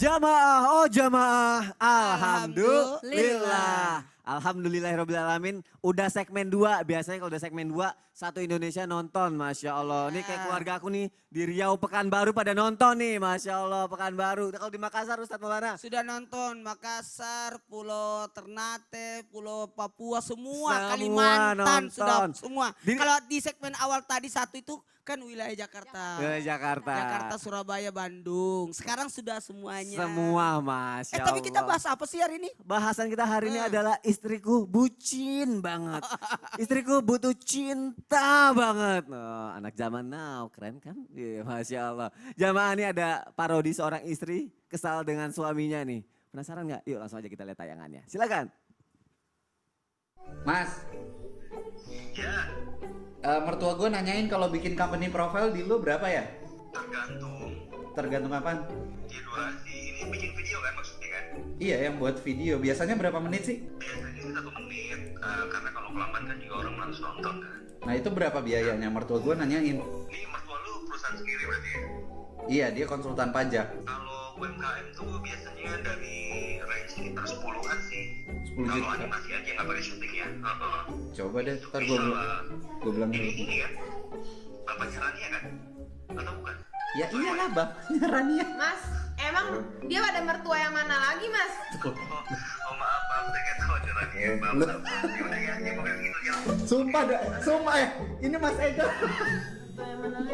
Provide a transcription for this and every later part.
Jamaah, oh jamaah, Alhamdulillah. alhamdulillah. Alhamdulillahirrabbilalamin. Udah segmen 2, biasanya kalau udah segmen 2, satu Indonesia nonton, Masya Allah. Ini kayak keluarga aku nih, di Riau Pekanbaru pada nonton nih, Masya Allah Pekanbaru. Kalau di Makassar Ustadz Maulana? Sudah nonton Makassar, Pulau Ternate, Pulau Papua, semua Kalimantan nonton. sudah semua. Di- Kalau di segmen awal tadi satu itu kan wilayah Jakarta. Jakarta. Jakarta, Surabaya, Bandung. Sekarang sudah semuanya. Semua, Masya Allah. Tapi kita bahas apa sih hari ini? Bahasan kita hari ini adalah istriku bucin banget. Istriku butuh cinta banget. Oh, anak zaman now, keren kan? Iya, Masya Allah. Jamaah ini ada parodi seorang istri kesal dengan suaminya nih. Penasaran nggak? Yuk langsung aja kita lihat tayangannya. Silakan. Mas, Ya, mertua gue nanyain kalau bikin company profile di lu berapa ya? tergantung Tergantung apa? di durasi. Ini bikin video kan maksudnya kan? Iya, yang buat video. Biasanya berapa menit sih? Biasanya sih 1 menit, karena kalau kelamaan kan juga orang harus nonton kan. Nah itu berapa biayanya? Mertua gue nanyain. Ini mertua lu perusahaan sendiri berarti ya? Iya, dia konsultan pajak. Kalau UMKM tuh biasanya dari range sekitar 10-an sih. 10 Kalau juta. animasi aja nggak pakai syuting ya. Coba deh, ntar Bisa gue lah. bilang Ini dulu. ini kan? Bapaknya Rania kan? Atau bukan? Ya iyalah bang, Rania. Mas, emang dia ada mertua yang mana lagi, Mas? Oh maaf, saya nggak tahu ada Rania. Maaf. Yaudah ya, pokoknya gitu ya. Sumpah ini Mas Ega. Mertua yang mana lagi?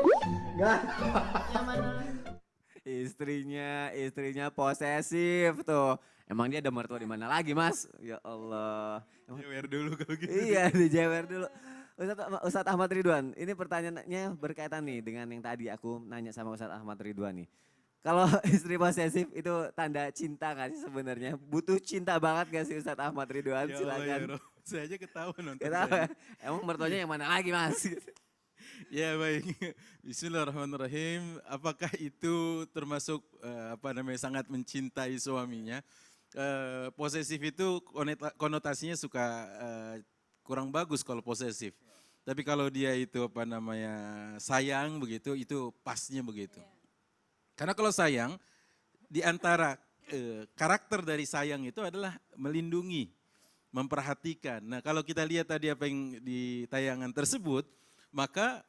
Gak. Yang mana lagi? Istrinya posesif tuh. Emang dia ada mertua di mana lagi, Mas? Ya Allah. Jewer dulu kalau gitu. Iya, dijewer dulu. Ustadz Ahmad Ridwan, ini pertanyaannya berkaitan nih dengan yang tadi aku nanya sama Ustadz Ahmad Ridwan nih. Kalau istri posesif itu tanda cinta gak sih sebenarnya? Butuh cinta banget gak sih Ustadz Ahmad Ridwan? Ya Allah, Silakan. ya Rob. Saya aja ketawa nonton. Kita emang mertuanya yang mana lagi, Mas? Ya baik. Bismillahirrahmanirrahim. Apakah itu termasuk sangat mencintai suaminya? Posesif itu konotasinya suka kurang bagus kalau posesif. Tapi kalau dia itu sayang begitu, itu pasnya begitu. Karena kalau sayang, di antara karakter dari sayang itu adalah melindungi, memperhatikan. Nah kalau kita lihat tadi apa yang di tayangan tersebut, maka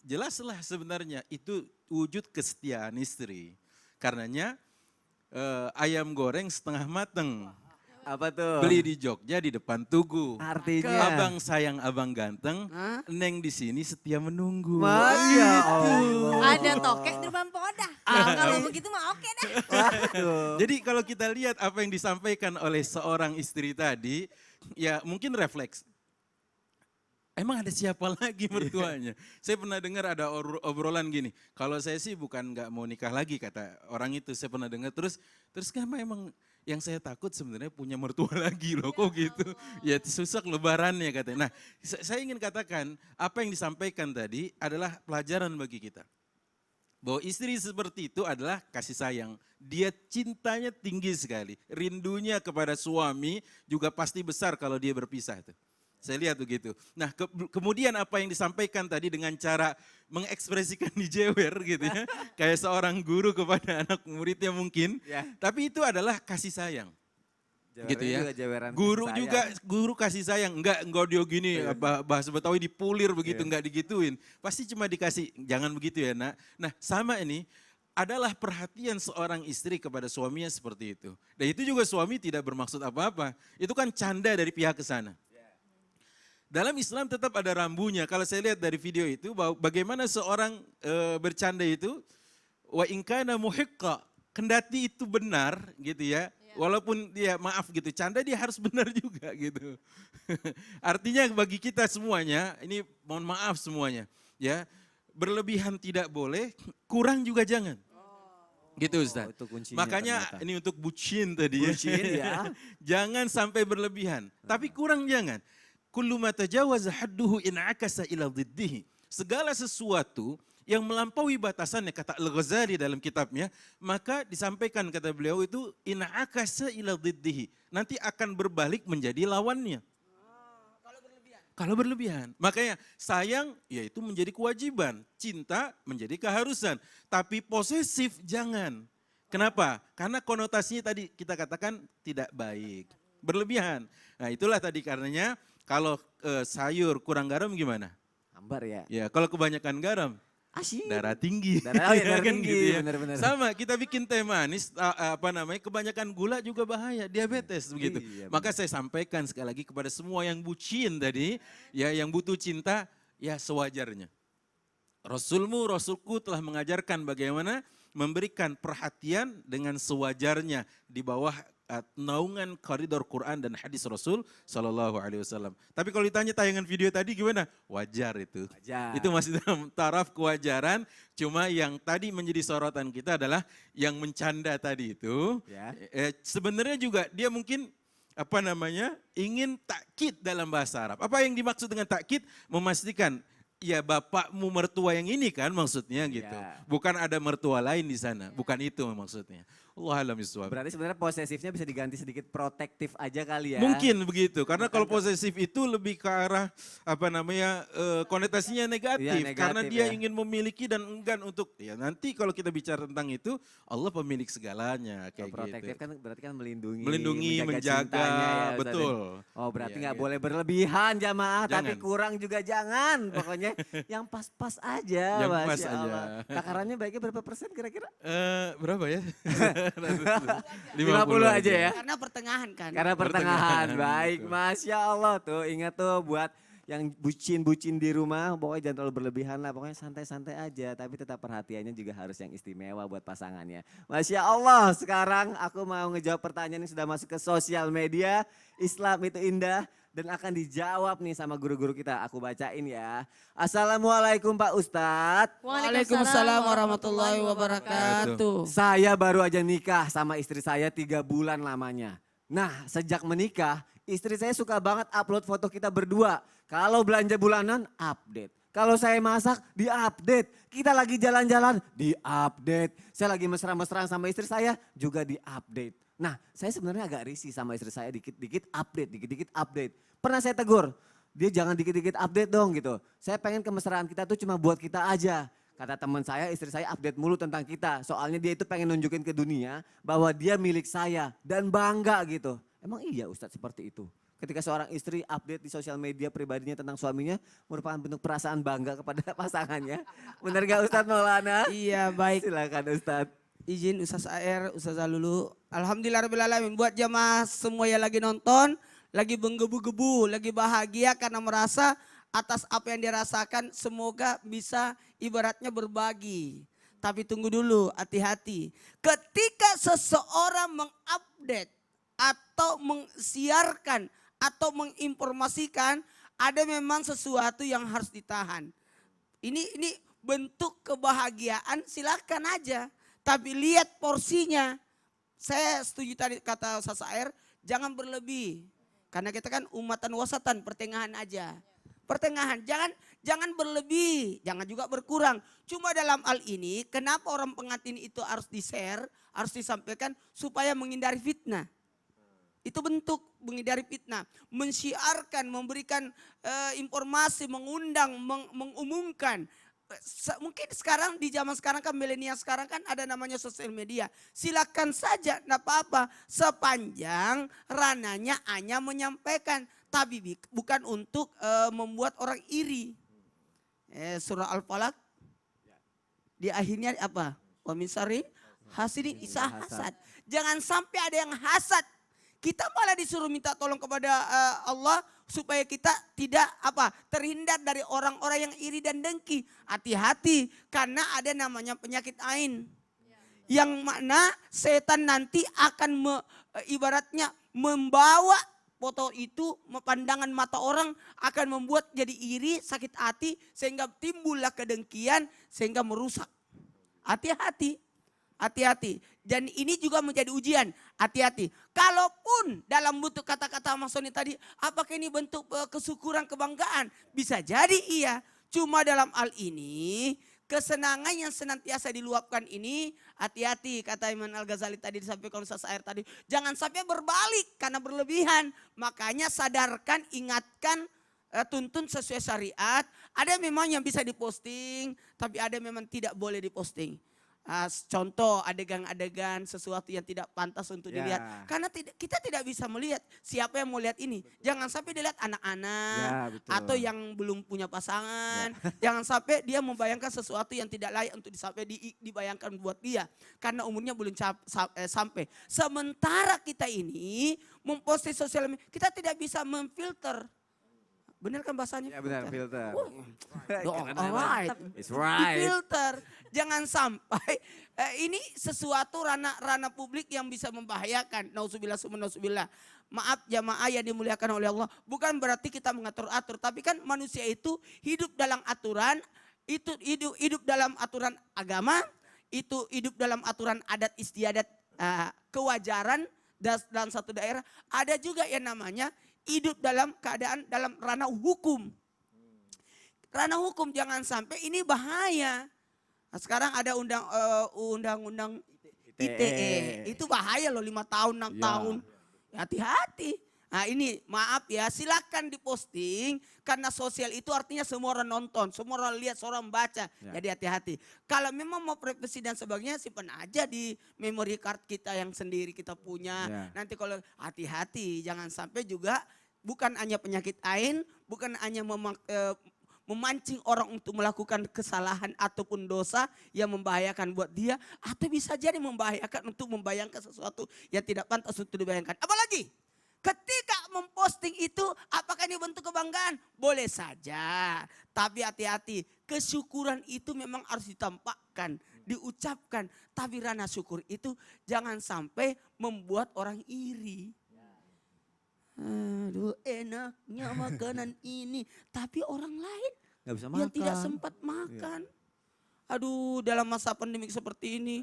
jelaslah sebenarnya itu wujud kesetiaan istri. Karenanya ayam goreng setengah mateng. Apa tuh? Beli di Jogja di depan Tugu. Artinya? Abang sayang abang ganteng, Neng di sini setia menunggu. Masya Allah. Ada tokek di depan podah. Kalau begitu mah oke dah. Waduh. Jadi kalau kita lihat apa yang disampaikan oleh seorang istri tadi, ya mungkin refleks. Emang ada siapa lagi mertuanya? Saya pernah dengar ada obrolan gini, kalau saya sih bukan nggak mau nikah lagi kata orang itu, saya pernah dengar. Terus kan emang yang saya takut sebenarnya punya mertua lagi loh, kok gitu. Ya susah lebarannya katanya. Nah saya ingin katakan apa yang disampaikan tadi adalah pelajaran bagi kita. Bahwa istri seperti itu adalah kasih sayang. Dia cintanya tinggi sekali. Rindunya kepada suami juga pasti besar kalau dia berpisah tuh. Saya lihat begitu. Nah kemudian apa yang disampaikan tadi dengan cara mengekspresikan di jewer gitu ya. Kayak seorang guru kepada anak muridnya mungkin. Ya. Tapi itu adalah kasih sayang. Gitu ya. Juga jeweran Guru sayang. juga guru kasih sayang. Enggak dia gini bahasa Betawi dipulir begitu, enggak digituin. Pasti cuma dikasih, jangan begitu ya nak. Nah sama ini adalah perhatian seorang istri kepada suaminya seperti itu. Dan itu juga suami tidak bermaksud apa-apa. Itu kan canda dari pihak ke sana. Dalam Islam tetap ada rambunya. Kalau saya lihat dari video itu, bagaimana seorang bercanda itu, wa inkana muhiqqa, kendati itu benar gitu ya. Walaupun dia maaf gitu, canda dia harus benar juga gitu. Artinya bagi kita semuanya, ini mohon maaf semuanya, ya berlebihan tidak boleh, kurang juga jangan. Gitu Ustaz. Itu kuncinya Makanya ternyata. ini untuk bucin tadi Bucin, ya. Jangan sampai berlebihan, tapi kurang jangan. Kullu ma tajawaza hadduhu in akasa ila dhiddihi. Segala sesuatu yang melampaui batasannya, kata Al-Ghazali dalam kitabnya, maka disampaikan kata beliau itu in akasa ila dhiddihi. Nanti akan berbalik menjadi lawannya. Kalau berlebihan. Makanya sayang ya itu menjadi kewajiban, cinta menjadi keharusan. Tapi posesif jangan. Kenapa? Karena konotasinya tadi kita katakan tidak baik, berlebihan. Nah itulah tadi karenanya kalau sayur kurang garam gimana? Hambar ya. Ya kalau kebanyakan garam, Asyik. darah tinggi. Oh ya, darah Kan tinggi, gitu ya. benar-benar. Sama kita bikin teh manis, kebanyakan gula juga bahaya, diabetes begitu. Iya, Maka saya sampaikan sekali lagi kepada semua yang bucin tadi, ya yang butuh cinta, ya sewajarnya. Rasulku telah mengajarkan bagaimana memberikan perhatian dengan sewajarnya di bawah naungan koridor Quran dan hadis Rasul Sallallahu Alaihi Wasallam. Tapi kalau ditanya tayangan video tadi gimana? Wajar itu. Wajar. Itu masih dalam taraf kewajaran. Cuma yang tadi menjadi sorotan kita adalah yang mencanda tadi itu. Ya. Sebenarnya juga dia mungkin ingin takkid dalam bahasa Arab. Apa yang dimaksud dengan takkid? Memastikan ya bapakmu mertua yang ini kan maksudnya gitu. Ya. Bukan ada mertua lain di sana. Bukan itu maksudnya. Allah alam bisawab. Berarti sebenarnya posesifnya bisa diganti sedikit protektif aja kali ya. Mungkin begitu, karena kalau posesif itu lebih ke arah konotasinya negatif, Iya, negatif karena dia ya. ingin memiliki dan enggan untuk ya nanti kalau kita bicara tentang itu Allah pemilik segalanya kayak Protektif gitu. kan berarti kan melindungi, Menjaga, cintanya ya, Ustaz. betul. Oh berarti Iya, nggak iya. boleh berlebihan jamaah, tapi Jangan. kurang juga jangan. Pokoknya yang pas-pas aja. Yang pas Masya aja. Allah. Takarannya baiknya berapa persen kira-kira? Berapa ya? 50 aja ya. Karena pertengahan kan. Karena pertengahan, Pertengahan, baik. gitu. Masya Allah tuh, ingat tuh buat yang bucin-bucin di rumah, pokoknya jangan terlalu berlebihan lah, pokoknya santai-santai aja. Tapi tetap perhatiannya juga harus yang istimewa buat pasangannya. Masya Allah, sekarang aku mau ngejawab pertanyaan yang sudah masuk ke sosial media. Islam itu indah dan akan dijawab nih sama guru-guru kita. Aku bacain ya. Assalamualaikum Pak Ustadz. Waalaikumsalam warahmatullahi wabarakatuh. Saya baru aja nikah sama istri saya 3 bulan lamanya. Nah sejak menikah istri saya suka banget upload foto kita berdua. Kalau belanja bulanan update. Kalau saya masak diupdate. Kita lagi jalan-jalan diupdate. Saya lagi mesra-mesraan sama istri saya juga diupdate. Nah saya sebenarnya agak risih sama istri saya dikit-dikit update. Pernah saya tegur. Dia jangan dikit-dikit update dong gitu. Saya pengen kemesraan kita tuh cuma buat kita aja. Kata teman saya, istri saya update mulu tentang kita. Soalnya dia itu pengen nunjukin ke dunia bahwa dia milik saya dan bangga gitu. Emang iya Ustadz seperti itu? Ketika seorang istri update di sosial media pribadinya tentang suaminya merupakan bentuk perasaan bangga kepada pasangannya. Benar gak Ustadz Maulana? Iya baik. Silakan Ustadz. Izin Ustaz AR, Ustazah Lulu. Alhamdulillahirrahmanirrahim. Buat jamaah semua yang lagi nonton, lagi menggebu-gebu, lagi bahagia karena merasa atas apa yang dirasakan semoga bisa ibaratnya berbagi. Tapi tunggu dulu, hati-hati. Ketika seseorang mengupdate atau mensiarkan atau menginformasikan, ada memang sesuatu yang harus ditahan. Ini bentuk kebahagiaan silakan aja. Tapi lihat porsinya. Saya setuju tadi kata Ustaz AR, jangan berlebih. Karena kita kan umatan wasatan, pertengahan aja. Pertengahan, jangan berlebih, jangan juga berkurang. Cuma dalam hal ini, kenapa orang pengantin itu harus di-share, harus disampaikan supaya menghindari fitnah. Itu bentuk menghindari fitnah. Mensiarkan, memberikan informasi, mengundang, mengumumkan. Mungkin sekarang di zaman sekarang kan milenial sekarang kan ada namanya sosial media. Silakan saja, enggak apa-apa. Sepanjang rananya hanya menyampaikan. Tapi bukan untuk membuat orang iri. Surah Al-Falaq. Di akhirnya apa? Wa min syarri hasidin isa hasad. Jangan sampai ada yang hasad. Kita malah disuruh minta tolong kepada Allah supaya kita tidak terhindar dari orang-orang yang iri dan dengki. Hati-hati karena ada namanya penyakit ain. Yang mana setan nanti akan ibaratnya membawa foto itu, pandangan mata orang akan membuat jadi iri, sakit hati sehingga timbullah kedengkian sehingga merusak. Hati-hati. Hati-hati. Dan ini juga menjadi ujian. Hati-hati. Kalaupun dalam bentuk kata-kata Mas Soni tadi, apakah ini bentuk kesyukuran, kebanggaan? Bisa jadi iya. Cuma dalam hal ini, kesenangan yang senantiasa diluapkan ini, hati-hati kata Imam Al-Ghazali tadi disampaikan Ustaz Air tadi. Jangan sampai berbalik karena berlebihan. Makanya sadarkan, ingatkan, tuntun sesuai syariat. Ada memang yang bisa diposting, tapi ada memang tidak boleh diposting. contoh adegan-adegan sesuatu yang tidak pantas untuk Ya. dilihat. Karena kita tidak bisa melihat siapa yang mau lihat ini. Jangan sampai dilihat anak-anak Ya, betul. atau yang belum punya pasangan. Jangan sampai dia membayangkan sesuatu yang tidak layak untuk dibayangkan buat dia. Karena umurnya belum sampai. Sementara kita ini memposting sosial media, kita tidak bisa memfilter. Benar kan bahasanya? Ya benar, filter. Alright. It's right. Filter. Jangan sampai ini sesuatu ranah publik yang bisa membahayakan. Nauzubillah summa nauzubillah. Maaf jamaah yang dimuliakan oleh Allah. Bukan berarti kita mengatur-atur. Tapi kan manusia itu hidup dalam aturan. Itu hidup dalam aturan agama. Itu hidup dalam aturan adat istiadat kewajaran dalam satu daerah. Ada juga yang namanya hidup dalam keadaan dalam ranah hukum. Ranah hukum jangan sampai ini bahaya. Nah, sekarang ada undang-undang ITE. Itu bahaya loh 5 tahun, 6 Ya. tahun. Hati-hati. Nah ini maaf ya silakan diposting. Karena sosial itu artinya semua orang nonton. Semua orang lihat, semua orang baca. Ya. Jadi hati-hati. Kalau memang mau privasi dan sebagainya simpan aja di memory card kita yang sendiri kita punya. Ya. Nanti kalau hati-hati jangan sampai juga bukan hanya penyakit ain. Bukan hanya memancing orang untuk melakukan kesalahan ataupun dosa yang membahayakan buat dia. Atau bisa jadi membahayakan untuk membayangkan sesuatu yang tidak pantas untuk dibayangkan. Apalagi ketika memposting itu apakah ini bentuk kebanggaan? Boleh saja. Tapi hati-hati. Kesyukuran itu memang harus ditampakkan. Diucapkan. Tapi ranah syukur itu jangan sampai membuat orang iri. Aduh enaknya makanan ini. Tapi orang lain Nggak bisa yang tidak makan. sempat makan. Aduh dalam masa pandemik seperti ini.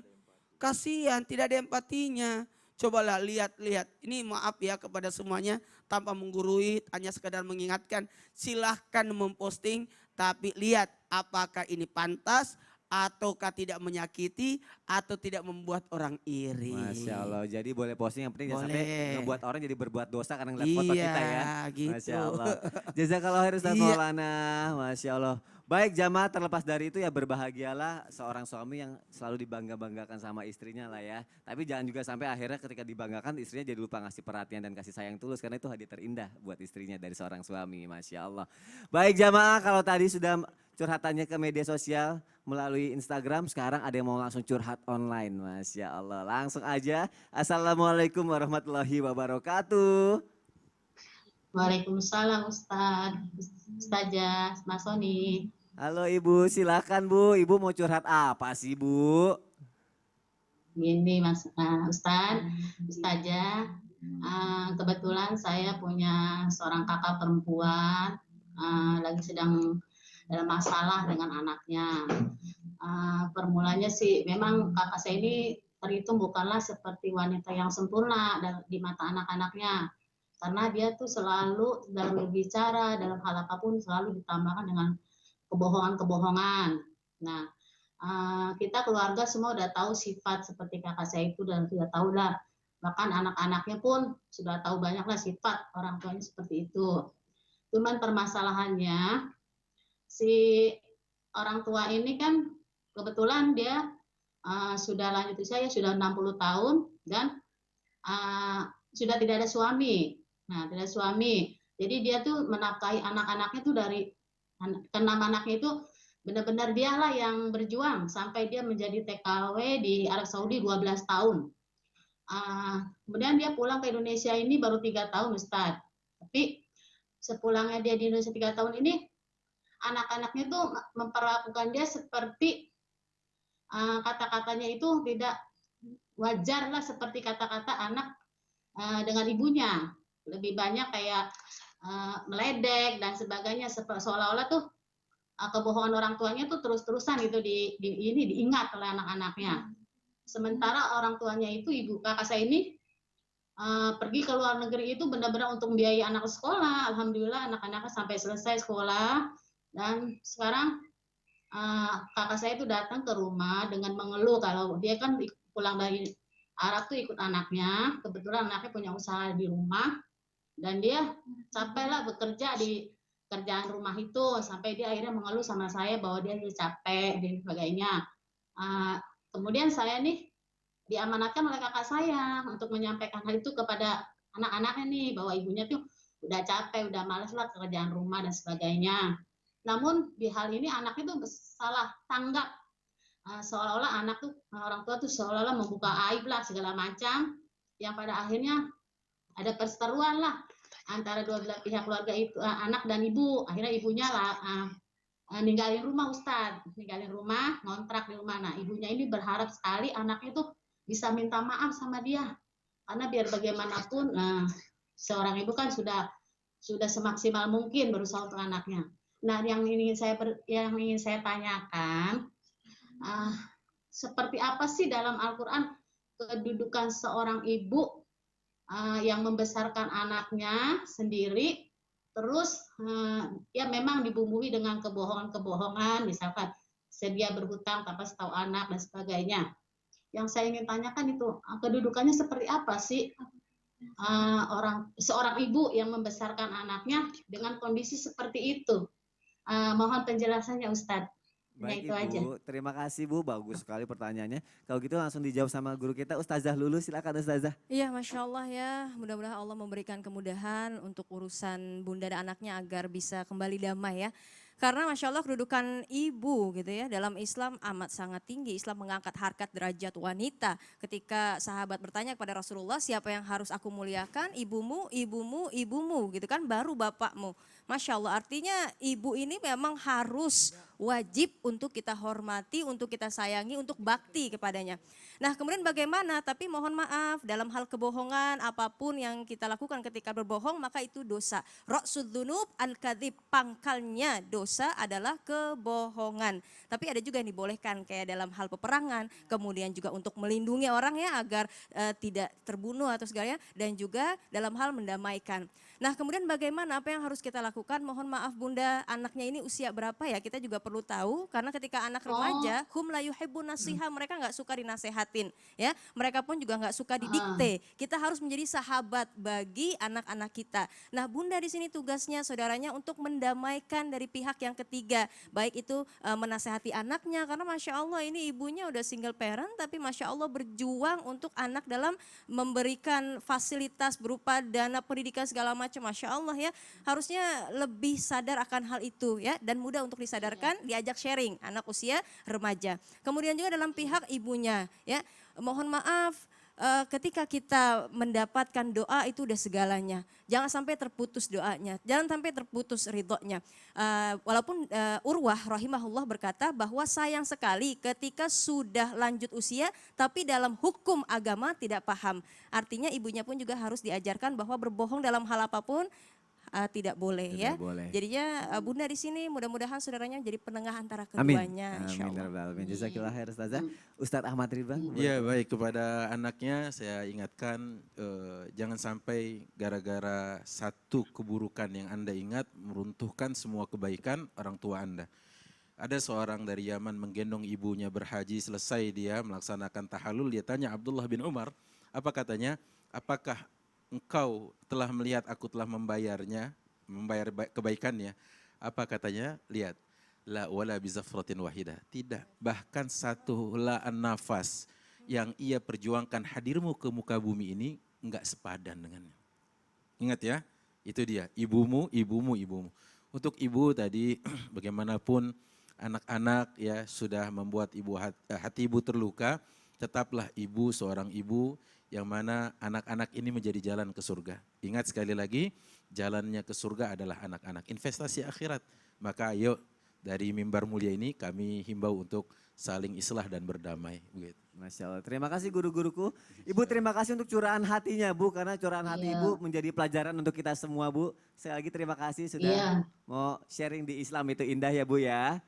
Kasihan tidak ada empatinya. Cobalah lihat-lihat. Ini maaf ya kepada semuanya. Tanpa menggurui, hanya sekedar mengingatkan. Silahkan memposting. Tapi lihat apakah ini pantas. Ataukah tidak menyakiti. Atau tidak membuat orang iri. Masya Allah, jadi boleh posting yang penting jangan sampai Boleh. ngebuat orang jadi berbuat dosa karena ngeliat foto kita ya. gitu. Masya Allah. Jazakallah khair Ustaz Iya. Maulana, Masya Allah. Baik jamaah terlepas dari itu ya berbahagialah seorang suami yang selalu dibangga-banggakan sama istrinya lah ya. Tapi jangan juga sampai akhirnya ketika dibanggakan istrinya jadi lupa ngasih perhatian dan kasih sayang tulus. Karena itu hadiah terindah buat istrinya dari seorang suami, Masya Allah. Baik jamaah kalau tadi sudah curhatannya ke media sosial melalui Instagram, sekarang ada yang mau langsung curhat online, Masya Allah. Langsung aja, Assalamualaikum warahmatullahi wabarakatuh. Waalaikumsalam Ustazah, Mas Soni. Halo Ibu, silakan Bu. Ibu mau curhat apa sih Bu? Gini Mas Ustazah, kebetulan saya punya seorang kakak perempuan lagi sedang dalam masalah dengan anaknya. Permulanya sih memang kakak saya ini terhitung bukanlah seperti wanita yang sempurna di mata anak-anaknya. Karena dia tuh selalu dalam berbicara, dalam hal apapun selalu ditambahkan dengan kebohongan-kebohongan. Nah, kita keluarga semua udah tahu sifat seperti kakak saya itu dan sudah tahu lah. Bahkan anak-anaknya pun sudah tahu banyaklah sifat orang tuanya seperti itu. Cuman permasalahannya si orang tua ini kan kebetulan dia sudah lanjut usia ya sudah 60 tahun dan sudah tidak ada suami. Nah, tidak ada suami. Jadi dia tuh menafkahi anak-anaknya tuh dari keenam anaknya itu benar-benar dialah yang berjuang sampai dia menjadi TKW di Arab Saudi 12 tahun. Kemudian dia pulang ke Indonesia ini baru 3 tahun Ustaz. Tapi sepulangnya dia di Indonesia 3 tahun ini anak-anaknya itu memperlakukan dia seperti kata-katanya itu tidak wajar lah seperti kata-kata anak dengan ibunya. Lebih banyak kayak meledek dan sebagainya seolah-olah tuh kebohongan orang tuanya tuh terus-terusan gitu ini diingat oleh anak-anaknya. Sementara orang tuanya itu ibu kakak saya ini pergi ke luar negeri itu benar-benar untuk membiayai anak sekolah. Alhamdulillah anak-anaknya sampai selesai sekolah. Dan sekarang kakak saya itu datang ke rumah dengan mengeluh kalau dia kan pulang dari Arab tuh ikut anaknya. Kebetulan anaknya punya usaha di rumah. Dan dia capek lah bekerja di kerjaan rumah itu. Sampai dia akhirnya mengeluh sama saya bahwa dia capek dan sebagainya. kemudian saya nih diamanatkan oleh kakak saya untuk menyampaikan hal itu kepada anak-anaknya nih, bahwa ibunya tuh udah capek, udah males lah kerjaan rumah dan sebagainya. Namun di hal ini anaknya tuh salah tanggap. Seolah-olah anak tuh, orang tua tuh seolah-olah membuka aib lah segala macam, yang pada akhirnya ada perseteruan lah antara dua belah pihak keluarga itu, anak dan ibu. Akhirnya ibunya lah ninggalin rumah, Ustadz, ninggalin rumah, ngontrak di rumah. Nah, ibunya ini berharap sekali anaknya tuh bisa minta maaf sama dia, karena biar bagaimanapun seorang ibu kan sudah semaksimal mungkin berusaha untuk anaknya. Nah, yang ingin saya tanyakan, seperti apa sih dalam Al-Quran kedudukan seorang ibu yang membesarkan anaknya sendiri, terus ya memang dibumbui dengan kebohongan-kebohongan, misalkan sedia berhutang tanpa setahu anak dan sebagainya. Yang saya ingin tanyakan itu kedudukannya seperti apa sih seorang ibu yang membesarkan anaknya dengan kondisi seperti itu. Mohon penjelasannya, Ustadz. Baik Itu aja. Ibu, terima kasih Bu, bagus sekali pertanyaannya. Kalau gitu langsung dijawab sama guru kita Ustazah Lulu, silakan Ustazah. Iya, Masya Allah ya. Mudah-mudahan Allah memberikan kemudahan untuk urusan bunda dan anaknya agar bisa kembali damai ya. Karena Masya Allah kedudukan ibu gitu ya dalam Islam amat sangat tinggi. Islam mengangkat harkat derajat wanita. Ketika sahabat bertanya kepada Rasulullah, siapa yang harus aku muliakan? Ibumu, ibumu, ibumu gitu kan, baru bapakmu. Masya Allah, artinya ibu ini memang harus wajib untuk kita hormati, untuk kita sayangi, untuk bakti kepadanya. Nah kemudian bagaimana? Tapi mohon maaf, dalam hal kebohongan apapun yang kita lakukan ketika berbohong maka itu dosa. Ra'sud dzunub al-kadzib, pangkalnya dosa adalah kebohongan. Tapi ada juga yang dibolehkan kayak dalam hal peperangan, kemudian juga untuk melindungi orang ya agar tidak terbunuh atau segalanya, dan juga dalam hal mendamaikan. Nah kemudian bagaimana, apa yang harus kita lakukan? Mohon maaf bunda, anaknya ini usia berapa ya, kita juga perlu tahu, karena ketika anak remaja, hum la yuhibbun nasiha, mereka nggak suka dinasehatin, ya, mereka pun juga nggak suka didikte. Kita harus menjadi sahabat bagi anak-anak kita. Nah bunda di sini tugasnya saudaranya untuk mendamaikan dari pihak yang ketiga, baik itu menasehati anaknya, karena Masya Allah ini ibunya udah single parent, tapi Masya Allah berjuang untuk anak dalam memberikan fasilitas berupa dana pendidikan segala macam. Masya Allah ya, harusnya lebih sadar akan hal itu ya, dan mudah untuk disadarkan, diajak sharing anak usia remaja. Kemudian juga dalam pihak ibunya ya, mohon maaf ketika kita mendapatkan doa itu udah segalanya. Jangan sampai terputus doanya, jangan sampai terputus ridhonya. Walaupun Urwah rahimahullah berkata bahwa sayang sekali ketika sudah lanjut usia tapi dalam hukum agama tidak paham. Artinya ibunya pun juga harus diajarkan bahwa berbohong dalam hal apapun tidak boleh ya. Boleh. Jadinya bunda di sini mudah-mudahan saudaranya jadi penengah antara Amin. keduanya. Insya Amin. Allah. Amin. Jazakillah khair Ustazah. Ustadz Ahmad Ridwan. Ya baik, kepada anaknya saya ingatkan jangan sampai gara-gara satu keburukan yang Anda ingat meruntuhkan semua kebaikan orang tua Anda. Ada seorang dari Yaman menggendong ibunya berhaji, selesai dia melaksanakan tahallul, dia tanya Abdullah bin Umar, apa katanya? Apakah engkau telah melihat aku telah membayar kebaikannya? Apa katanya? Lihat. La wala bizafratin wahidah. Tidak, bahkan satu helaan nafas yang ia perjuangkan hadirmu ke muka bumi ini enggak sepadan dengannya. Ingat ya, itu dia, ibumu, ibumu, ibumu. Untuk ibu tadi bagaimanapun anak-anak ya sudah membuat hati ibu terluka, tetaplah ibu seorang ibu yang mana anak-anak ini menjadi jalan ke surga. Ingat sekali lagi, jalannya ke surga adalah anak-anak, investasi akhirat. Maka ayo dari mimbar mulia ini kami himbau untuk saling islah dan berdamai. Begitu. Masya Allah, terima kasih guru-guruku. Ibu terima kasih untuk curahan hatinya Bu, karena curahan hati Ibu menjadi pelajaran untuk kita semua Bu. Sekali lagi terima kasih sudah mau sharing di Islam itu indah ya Bu ya.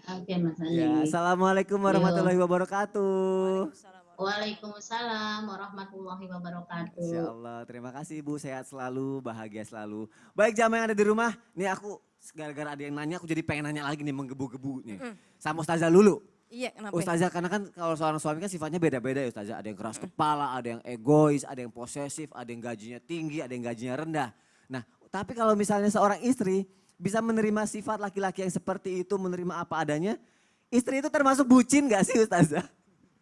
Oke, Mas Ali. Ya, Assalamualaikum warahmatullahi wabarakatuh. Waalaikumsalam warahmatullahi wabarakatuh. Insya Allah, terima kasih Ibu, sehat selalu, bahagia selalu. Baik jamaah yang ada di rumah, nih aku gara-gara ada yang nanya aku jadi pengen nanya lagi nih, menggebu-gebu nih. Sama Ustazah Lulu. Iya, kenapa? Ustazah, karena kan kalau seorang suami kan sifatnya beda-beda ya Ustazah. Ada yang keras kepala, ada yang egois, ada yang posesif, ada yang gajinya tinggi, ada yang gajinya rendah. Nah, tapi kalau misalnya seorang istri bisa menerima sifat laki-laki yang seperti itu, menerima apa adanya, istri itu termasuk bucin gak sih Ustazah?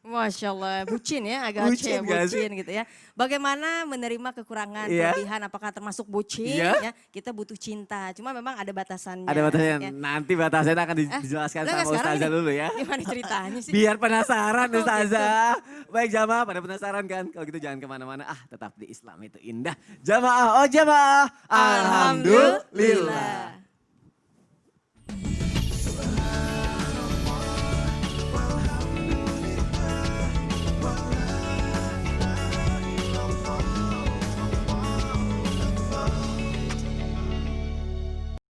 Masya Allah, bucin ya, agak Bucin gak sih? bucin gitu ya. Bagaimana menerima kekurangan, Iya. kelebihan, apakah termasuk bucin Iya. ya. Kita butuh cinta, cuma memang ada batasannya. Ada batasnya, ya. nanti batasnya akan dijelaskan Lah, sama sekarang Ustazah ini dulu ya. Gimana ceritanya sih? Biar penasaran Oh, Ustazah. Baik jamaah, pada penasaran kan? Kalau gitu jangan kemana-mana. Tetap di Islam itu indah. Jamaah, oh jamaah. Alhamdulillah. Alhamdulillah.